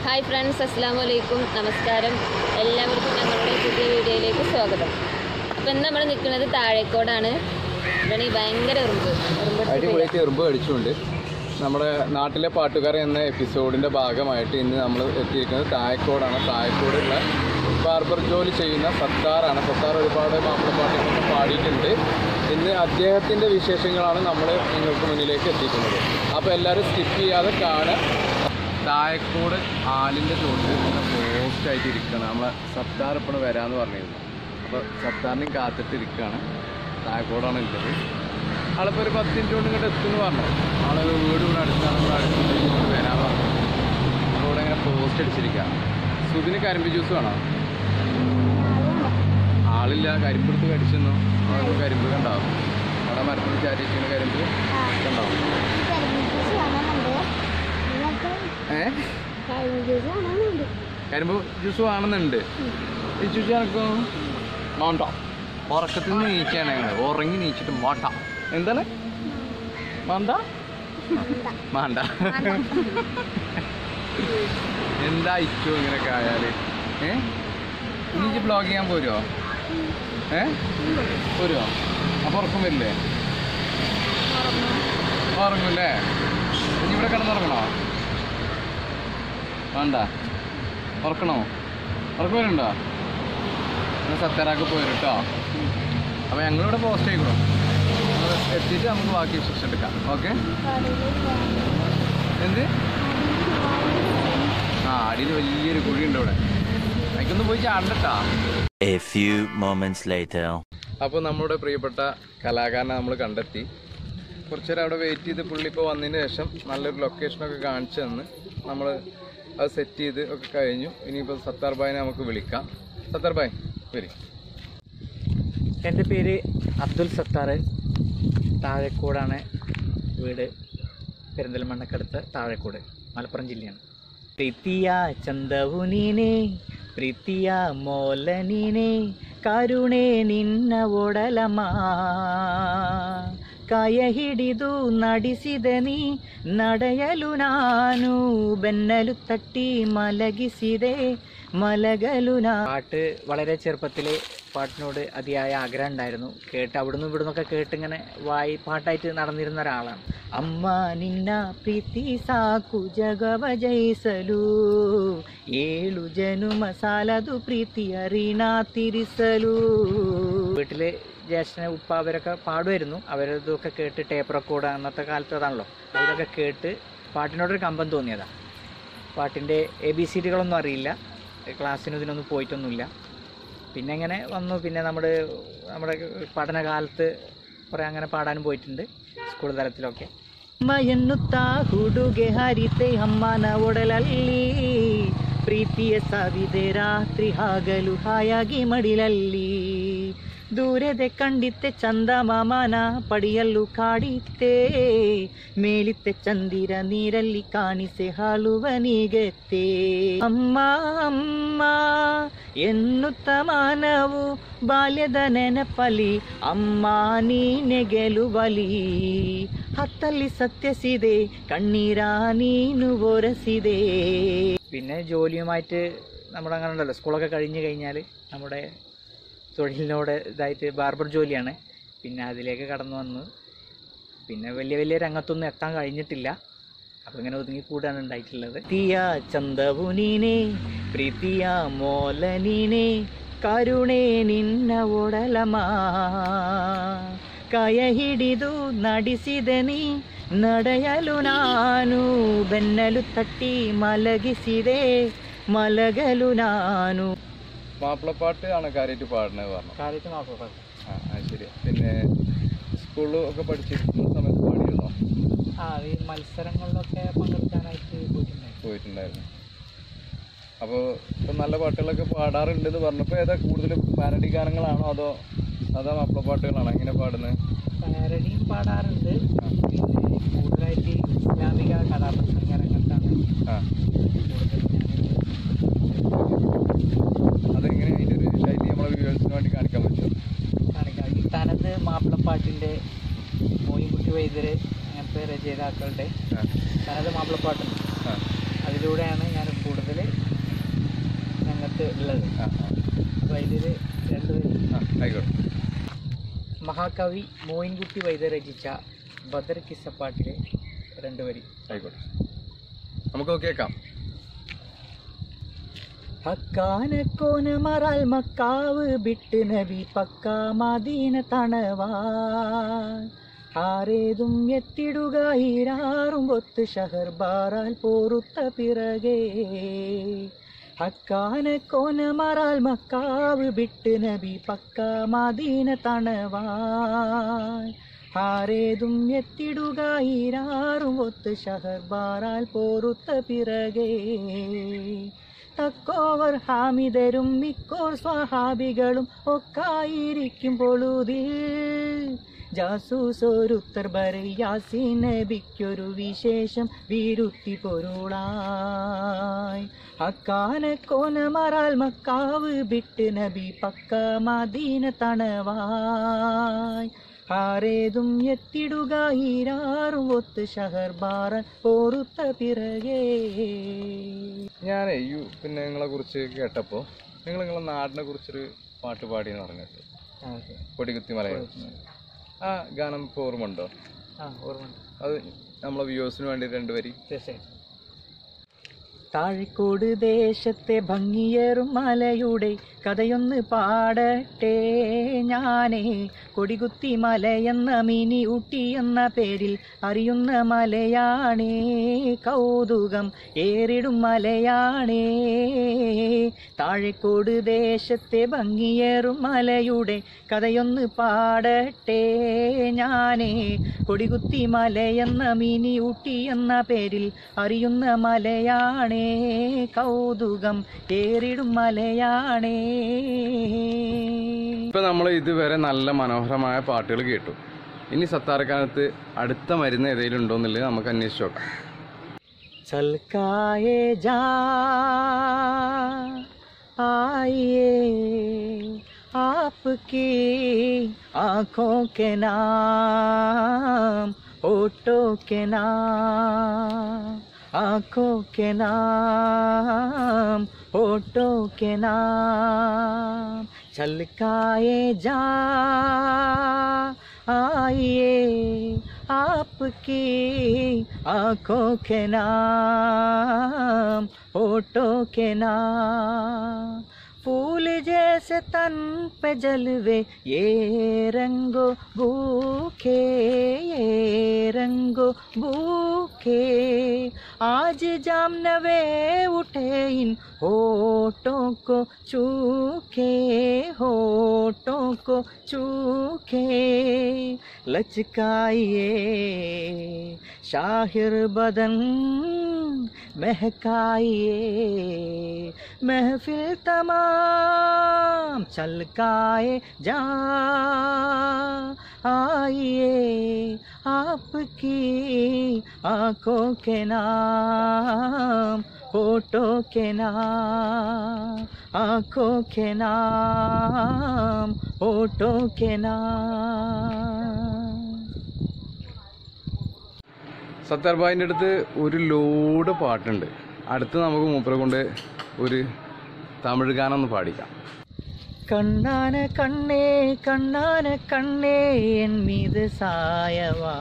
Hi friends, അസ്സലാമലൈക്കും, നമസ്കാരം. എല്ലാവർക്കും ഞങ്ങളുടെ പുതിയ വീഡിയോയിലേക്ക് സ്വാഗതം. അപ്പോൾ ഇന്ന് നമ്മൾ നിൽക്കുന്നത് താഴേക്കോടാണ്. ഇവിടെ ഭയങ്കര എറുമ്പ് കടിച്ചുകൊണ്ട് നമ്മുടെ നാട്ടിലെ പാട്ടുകാരൻ എന്ന എപ്പിസോഡിൻ്റെ ഭാഗമായിട്ട് ഇന്ന് നമ്മൾ എത്തിയിരിക്കുന്നത് താഴേക്കോടാണ്. താഴേക്കോടുള്ള ബാർബർ ജോലി ചെയ്യുന്ന സത്താറാണ്. സത്താർ ഒരുപാട് മാപ്പിളപ്പാട്ടുകളൊക്കെ പാടിയിട്ടുണ്ട്. ഇന്ന് അദ്ദേഹത്തിൻ്റെ വിശേഷങ്ങളാണ് നമ്മൾ നിങ്ങൾക്ക് മുന്നിലേക്ക് എത്തിക്കുന്നത്. അപ്പോൾ എല്ലാവരും സ്കിപ്പ് ചെയ്യാതെ കാണുക. താഴേക്കോട് ആലിൻ്റെ ചോട്ട് ഇങ്ങനെ പോസ്റ്റായിട്ട് ഇരിക്കുകയാണ്. നമ്മളെ സത്താർ ഇപ്പോൾ വരാമെന്ന് പറഞ്ഞിരുന്നു. അപ്പോൾ സത്താറിനെയും കാത്തിട്ട് ഇരിക്കുകയാണ്. താഴേക്കോടാണ് ഉള്ളത്. ആളിപ്പോൾ ഒരു 10 മിനിറ്റ് കൊണ്ട് ഇങ്ങോട്ട് എത്തുമെന്ന് പറഞ്ഞു. ആളെ വീട് ഇവിടെ അടുത്താണ്. ഇവിടെ അടുത്ത് ഇങ്ങോട്ട് വരാൻ പറഞ്ഞു. നമ്മളിവിടെ ഇങ്ങനെ പോസ്റ്റ് അടിച്ചിരിക്കുക. സുധിന് കരിമ്പ് ജ്യൂസ് വേണം. ആളില്ല, കരിമ്പെടുത്ത് കടിച്ചെന്നു. അവിടെ കരിമ്പ് കണ്ടാവും. അവിടെ മരത്തിൽ ചാരിച്ചിരിക്കുന്ന കരിമ്പ് കണ്ടാവും. കരിമ്പ് ജ്യൂസ് വേണമെന്നുണ്ട്. ഈ ജ്യൂസ് എനക്കും വേണ്ട. ഉറക്കത്തിൽ നിന്ന് നീച്ചാണ് ഞങ്ങൾ. ഉറങ്ങി നീച്ചിട്ട് വേണ്ട. എന്താണ് വേണ്ട വേണ്ട എന്താ ഇച്ചു ഇങ്ങനെയൊക്കെ ആയാൽ ഇനി ബ്ലോഗ് ചെയ്യാൻ പോരുമോ? പോരുമോ? അപ്പോൾ ഉറക്കം വരില്ലേ? ഉറങ്ങൂല്ലേ? ഇനി ഇവിടെ കിടന്നുറങ്ങണോ? വേണ്ട. ഉറക്കണോ? ഉറക്കം വരുന്നുണ്ടോ? നിങ്ങൾ സത്താറാക്ക് പോരും കേട്ടോ. അപ്പോൾ ഞങ്ങളിവിടെ പോസ്റ്റ് ചെയ്യണം. എത്തിയിട്ട് നമുക്ക് ബാക്കി വിശേഷം എടുക്കാം. ഓക്കെ? എന്ത്? അടിയിൽ വലിയൊരു കുഴിയുണ്ട് ഇവിടെ. എനിക്കൊന്നും പോയി ചാടണ്ടാ. അപ്പോൾ നമ്മുടെ പ്രിയപ്പെട്ട കലാകാരനെ നമ്മൾ കണ്ടെത്തി. കുറച്ചേരം അവിടെ വെയിറ്റ് ചെയ്ത് പുള്ളി ഇപ്പോൾ വന്നതിന് ശേഷം നല്ലൊരു ലൊക്കേഷനൊക്കെ കാണിച്ചു തന്ന് നമ്മൾ അത് സെറ്റ് ചെയ്ത് ഒക്കെ കഴിഞ്ഞു. ഇനിയിപ്പോൾ സത്താർ ഭായിനെ നമുക്ക് വിളിക്കാം. സത്താർ ഭായ് വരും. എൻ്റെ പേര് അബ്ദുൽ സത്താർ. താഴേക്കോടാണ് വീട്. പെരിന്തൽമണ്ണക്കടുത്ത് താഴേക്കോട്, മലപ്പുറം ജില്ലയാണ്. പ്രീതിയ ಚಂದವುನೀನೇ ಪ್ರೀತಿಯ ಮೋಲ ನೀನೇ ಕರುಣೆ ನಿನ್ನ ಒಡಲಮ ಕಾಯ ಹಿಡಿದು ನಡೆಸಿದ ನೀ ನಡೆಯಲು ನಾನು ಬೆನ್ನಲು തട്ടി മലകിസിതേ മലകലുനാ. പാട്ട് വളരെ ചെറുപ്പത്തിൽ പാട്ടിനോട് അതിയായ ആഗ്രഹം ഉണ്ടായിരുന്നു. അവിടുന്ന് ഇവിടുന്നൊക്കെ കേട്ടിങ്ങനെ പാട്ടായിട്ട് നടന്നിരുന്ന ഒരാളാണ്. അമ്മ നിന്ന പ്രീതി സാക്കു ജഗവ ജയിസലു ഏഴു ജനുമ സാലതു പ്രീതി അറിണ തിരിസലു. വീട്ടില് ജ്യേഷ്ഠന് ഉപ്പ അവരൊക്കെ പാടുമായിരുന്നു. അവരതൊക്കെ കേട്ട് ടേപ്പ് റെക്കോർഡ് അന്നത്തെ കാലത്ത് അതാണല്ലോ. അതിലൊക്കെ കേട്ട് പാട്ടിനോടൊരു കമ്പം തോന്നിയതാണ്. പാട്ടിൻ്റെ ABCDകളൊന്നും അറിയില്ല. ക്ലാസ്സിനും ഇതിനൊന്നും പോയിട്ടൊന്നുമില്ല. പിന്നെ അങ്ങനെ വന്നു. പിന്നെ നമ്മുടെ പഠനകാലത്ത് കുറേ അങ്ങനെ പാടാനും പോയിട്ടുണ്ട്, സ്കൂൾ തലത്തിലൊക്കെ. ಅಮ್ಮ ಎನ್ನುತ್ತಾ ಹುಡುಗೆ ಹರಿತೆ ಅಮ್ಮನ ಒಡಲಲ್ಲಿ ಪ್ರೀತಿಯ ಸಾವಿದೆ ರಾತ್ರಿ ಹಗಲು ಹಾಯಾಗಿ ಮಡಿಲಲ್ಲಿ ದೂರದೆ ಕಂಡಿತ್ತೆ ಚಂದ ಮಾಮನ ಪಡಿಯಲ್ಲು ಕಾಡಿತ್ತೆ ಮೇಲಿತ್ತೆ ಚಂದಿರ ನೀರಲ್ಲಿ ಕಾಣಿಸೆ ಹಾಲುವ ನೀಗೆತ್ತೆ ಅಮ್ಮ ಅಮ್ಮ ಎನ್ನುತ್ತ ಮಾನವು ಬಾಲ್ಯದ ನೆನಪಲಿ ಅಮ್ಮ ನೀನೆ ಗೆಲುವಲಿ ಹತ್ತಲ್ಲಿ ಸತ್ಯಸಿದೆ കണ്ണീര നീനു ഒരസിതേ. പിന്നെ ജോലിയുമായിട്ട് നമ്മളങ്ങനെ ഉണ്ടല്ലോ, സ്കൂളൊക്കെ കഴിഞ്ഞ് കഴിഞ്ഞാൽ നമ്മുടെ തൊഴിലിനോട് ഇതായിട്ട് ബാർബർ ജോലിയാണ്. പിന്നെ അതിലേക്ക് കടന്നു വന്നു. പിന്നെ വലിയ രംഗത്തൊന്നും എത്താൻ കഴിഞ്ഞിട്ടില്ല. അപ്പം ഇങ്ങനെ ഒതുങ്ങിക്കൂടാണ് ഉണ്ടായിട്ടുള്ളത്. പ്രീതിയ ಚಂದವುನೀನೇ ಪ್ರೀತಿಯ ಮೋಲ ನೀನೇ ಕರುಣೆ ನಿನ್ನ ಒಡಲಮ ಕಾಯ ಹಿಡಿದು ನಡೆಸಿದ ನೀ ನಡೆಯಲು ನಾನು ಬೆನ್ನಲು ತಟ್ಟಿ ಮಲಗಿಸಿದೆ മലകലു നാനു. മാപ്പിളപ്പാട്ട് ആണ് കാര്യമായിട്ട് പാടുന്നത് പറഞ്ഞു. കാര്യമായിട്ട് മാപ്പിളപ്പാട്ട്. ശരി. പിന്നെ സ്കൂളിലൊക്കെ പഠിച്ചിരിക്കുന്ന സമയത്ത് പാടിയിരുന്നോ? ഈ മത്സരങ്ങളിലൊക്കെ പങ്കെടുക്കാനായിട്ട് പോയിട്ടുണ്ടായിരുന്നു. അപ്പോൾ ഇപ്പം നല്ല പാട്ടുകളൊക്കെ പാടാറുണ്ടെന്ന് പറഞ്ഞപ്പോൾ ഏതാ കൂടുതൽ പാരഡി ഗാനങ്ങളാണോ അതോ മാപ്പിളപ്പാട്ടുകളാണോ എങ്ങനെ പാടുന്നത്? പാരഡിയും പാടാറുണ്ട്. പിന്നെ കൂടുതലായിട്ട് ഇസ്ലാമിക കഥാപ്രസംഗ രംഗത്താണ് അതെങ്ങനെ അതിൻ്റെ ഒരു ശൈലി നമ്മളെ വ്യൂവേഴ്സിന് വേണ്ടി കാണിക്കാൻ പറ്റുമോ? കാണിക്കാം. ഈ തനത് മാപ്പിളപ്പാട്ടിൻ്റെ മോയിൻകുട്ടി വൈദ്യര് അങ്ങനത്തെ രചയിതാക്കളുടെ തനത് മാപ്പിളപ്പാട്ടുണ്ട്. അതിലൂടെയാണ് ഞാൻ കൂടുതൽ ഉള്ളത്. അപ്പോൾ അതിൽ 2 വരി. ആയിക്കോട്ടെ. മഹാകവി മോയിൻകുട്ടി വൈദ്യർ രചിച്ച ബദർ കിസ്സപ്പാട്ടിലെ 2 വരി. ആയിക്കോട്ടെ, നമുക്ക് കേൾക്കാം. ഹക്കാനക്കോന മറാൽ മക്കാവ് ബിട്ട് നബി പക്കാ മദീന തണവാൻ ആരേതും എത്തിടുക ഹീരാറും ഒത്ത് ഷഹർ ബാറാൽ പോറുത്ത പിറകെ ഹക്കാനക്കോന മറാൽ മക്കാവ് ബിട്ട് നബി പക്കാ മദീന തണവാൻ ആരേതും എത്തിടുക ഹീരാറും ഒത്ത് ഷഹർ ബാറാൽ പോറുത്ത പിറകെ തക്കോവർ ഹാമിദരും മിക്കോർ സ്വഹാബികളും ഒക്കായിരിക്കും പൊളുതിൽ ജാസൂസോരുത്തർ ബറിയാസീൻ നബിക്കൊരു വിശേഷം വീരുത്തി പൊരുളായി അക്കാനക്കോന മറാൽ മക്കാവ് ബിട്ട് നബി പക്ക മദീന തണവായി ആരേതും എത്തിടുക ഹീരാറും ഒത്ത് ഷഹർ ബാറൻ പോറുത്ത പിറകെ. ഞാനേ പിന്നെ നിങ്ങളെ കുറിച്ച് കേട്ടപ്പോൾ നിങ്ങളെ നാടിനെ കുറിച്ചൊരു പാട്ട് പാടിയെന്ന് പറഞ്ഞിട്ട് കൊടികുത്തി മലയിൽ ആ ഗാനം ഇപ്പോൾ ഓർമ്മയുണ്ടോ? ഓർമ്മ. അത് നമ്മളെ വ്യൂവേഴ്സിന് വേണ്ടി 2 വരി. തീർച്ചയായും. താഴിക്കോട് ദേശത്തെ ഭംഗിയേറും മലയുടെ കഥയൊന്ന് പാടട്ടെ ഞാനേ. കൊടികുത്തി മലയെന്ന മിനി ഊട്ടി എന്ന പേരിൽ അറിയുന്ന മലയാണേ. കൗതുകം ഏറിടും മലയാണേ. താഴിക്കോട് ദേശത്തെ ഭംഗിയേറും മലയുടെ കഥയൊന്ന് പാടട്ടെ ഞാനേ. കൊടികുത്തി മലയെന്ന മിനി ഊട്ടി എന്ന പേരിൽ അറിയുന്ന മലയാണേ. കൗതുകം ഏറിടും മലയാണേ. ഇപ്പൊ നമ്മൾ ഇതുവരെ നല്ല മനോഹരമായ പാട്ടുകൾ കേട്ടു. ഇനി സത്താർക്കാനത്ത് അടുത്ത മരുന്ന് ഏതെങ്കിലും ഉണ്ടോ എന്നുള്ളത് നമുക്ക് അന്വേഷിച്ചു നോക്കാം. ചൽക്കായേ ജാ ആയിയേ आपकी आँखों के नाम होठों के नाम आँखों के नाम होठों के नाम छलकाए जा आइए आपकी आँखों के नाम होठों के नाम फूल जैसे तन पे जलवे ये रंगो भूखे ये रंगो भूखे आज जाम नवे उठे इन होठों को चूखे होठों को चूखे लचकाइए शाहिर बदन महकाइए महफिल तमाम छलकाए जा आइए आपकी आँखों के नाम होठों के नाम आँखों के नाम होठों के नाम. സത്താർ ഭായിൻ്റെ അടുത്ത് ഒരു ലോഡ് പാട്ടുണ്ട്. അടുത്ത് നമുക്ക് മൂപ്പരെ കൊണ്ട് ഒരു തമിഴ് ഗാനം ഒന്ന് പാടിക്കാം. കണ്ണാന കണ്ണേ കണ്ണാന കണ്ണേ എൻ മീത് സായവാ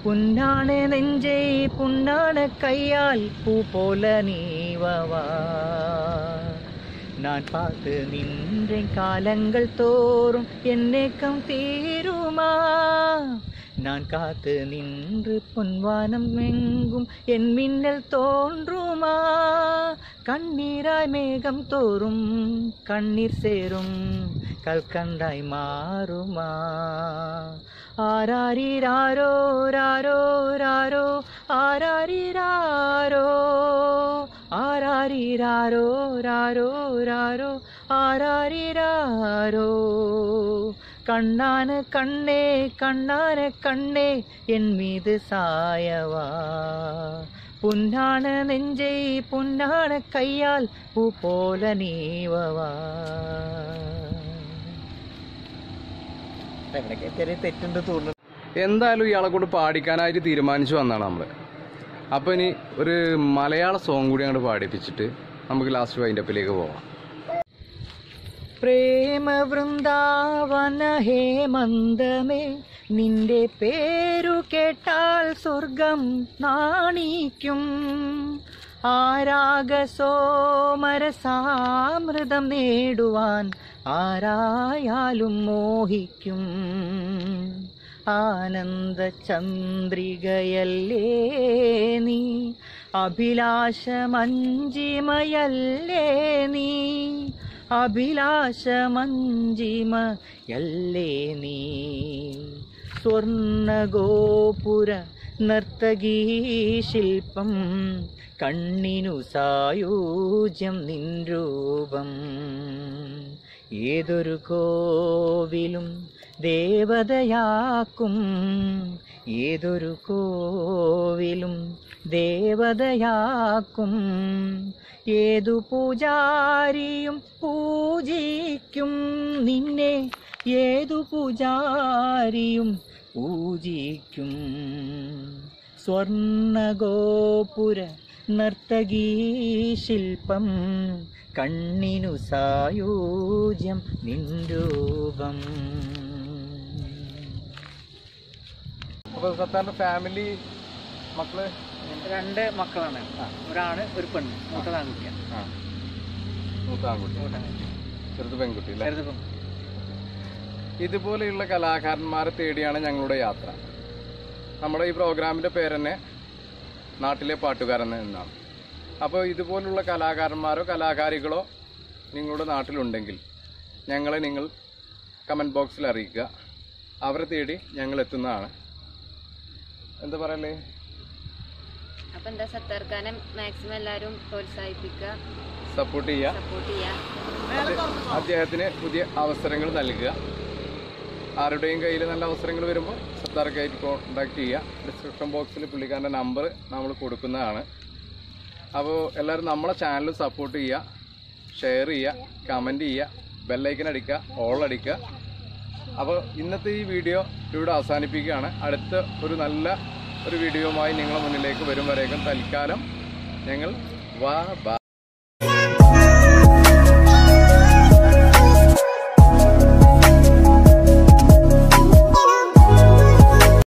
പുന്നാണ നെഞ്ചേ പുന്നാണ കയ്യാൽ பூ போல நீவவா நான் பார்த்து நின்றேன் காலங்கள் தோறும் என்னேக்கம் தீருமா நான் காத்து நின்று பொன்வானம் எங்கும் என் மின்னல் தோன்றுமா கண்ணீராய் மேகம் தோறும் கண்ணீர் சேரும் கல்கண்டாய் மாறுமா ஆராரிராரோ ராரோ ராரோ ஆராரிராரோ ஆராரிராரோ ராரோ ராரோ ஆராரிராரோ கண்ணான கண்ணே கண்ணான கண்ணே என் மீது சாயவா புன்னான நெஞ்சை புன்னான கையால் பூ போல நீவவா. തെറ്റുണ്ട് തോന്നുന്നു. എന്തായാലും ഇയാളെ കൊണ്ട് പാടിക്കാനായിട്ട് തീരുമാനിച്ചു വന്നാണ് നമ്മൾ. അപ്പോൾ ഇനി ഒരു മലയാള സോങ് കൂടി അങ്ങോട്ട് പാടിപ്പിച്ചിട്ട് നമുക്ക് ലാസ്റ്റ് വൈൻഡപ്പിലേക്ക് പോവാം. പ്രേമ വൃന്ദാവന ഹേമന്തമേ, നിന്റെ പേരു കേട്ടാൽ സ്വർഗം നാണിക്കും. ആരാഗസോമരസാമൃതം നേടുവാൻ ആരായാലും മോഹിക്കും. ആനന്ദ ചന്ദ്രികയല്ലേ നീ, അഭിലാഷമഞ്ജിമയല്ലേ നീ, അഭിലാഷമഞ്ജിമയല്ലേ നീ. സ്വർണഗോപുര നർത്തകീ ശില്പം, കണ്ണിനു സായൂജ്യം നിൻ രൂപം. ഏതൊരു കോവിലും ദേവതയാക്കും, ഏതൊരു കോവിലും ദേവതയാക്കും. ഏതു പൂജാരിയും പൂജിക്കും നിന്നെ, ഏതു പൂജാരിയും പൂജിക്കും. സ്വർണഗോപുര നർത്തകീ ശില്പം, കണ്ണിനു സായൂജ്യം നിൻ രൂപം. അപ്പോൾ സത്താറിൻ്റെ ഫാമിലി മക്കള് 2 മക്കളാണ്, ഒരാണ് ഒരു പെണ്ണ്, മൂത്തത് ആൺകുട്ടിയാണ്. മൂത്ത ആൺകുട്ടി, ചെറുത് പെൺകുട്ടി അല്ലേ? ചെറുത് പെൺകുട്ടി. ഇതുപോലെയുള്ള കലാകാരന്മാരെ തേടിയാണ് ഞങ്ങളുടെ യാത്ര. നമ്മുടെ ഈ പ്രോഗ്രാമിൻ്റെ പേര് തന്നെ നാട്ടിലെ പാട്ടുകാരെന്ന് എന്നാണ്. അപ്പോൾ ഇതുപോലുള്ള കലാകാരന്മാരോ കലാകാരികളോ നിങ്ങളുടെ നാട്ടിലുണ്ടെങ്കിൽ ഞങ്ങളെ നിങ്ങൾ കമൻറ്റ് ബോക്സിൽ അറിയിക്കുക. അവരെ തേടി ഞങ്ങൾ എത്തുന്നതാണ്. എന്താ പറയല്ലേ? അപ്പം എന്താ, സത്താർക്കാനം മാക്സിമം എല്ലാവരും പ്രോത്സാഹിപ്പിക്കുക, സപ്പോർട്ട് ചെയ്യുക, അദ്ദേഹത്തിന് പുതിയ അവസരങ്ങൾ നൽകുക. ആരുടെയും കയ്യിൽ നല്ല അവസരങ്ങൾ വരുമ്പോൾ സത്താർക്കായിട്ട് കോൺടാക്ട് ചെയ്യുക. ഡിസ്ക്രിപ്ഷൻ ബോക്സിൽ പുള്ളിക്കാരൻ്റെ നമ്പർ നമ്മൾ കൊടുക്കുന്നതാണ്. അപ്പോൾ എല്ലാവരും നമ്മളെ ചാനൽ സപ്പോർട്ട് ചെയ്യുക, ഷെയർ ചെയ്യുക, കമൻറ്റ് ചെയ്യുക, ബെല്ലൈക്കൻ അടിക്കുക, ഓൾ അടിക്കുക. അപ്പോൾ ഇന്നത്തെ ഈ വീഡിയോ ഇവിടെ അവസാനിപ്പിക്കുകയാണ്. അടുത്ത ഒരു നല്ല ഒരു വീഡിയോയുമായി നിങ്ങളുടെ മുന്നിലേക്ക് വരും വരേക്കും തൽക്കാലം ഞങ്ങൾ വാ.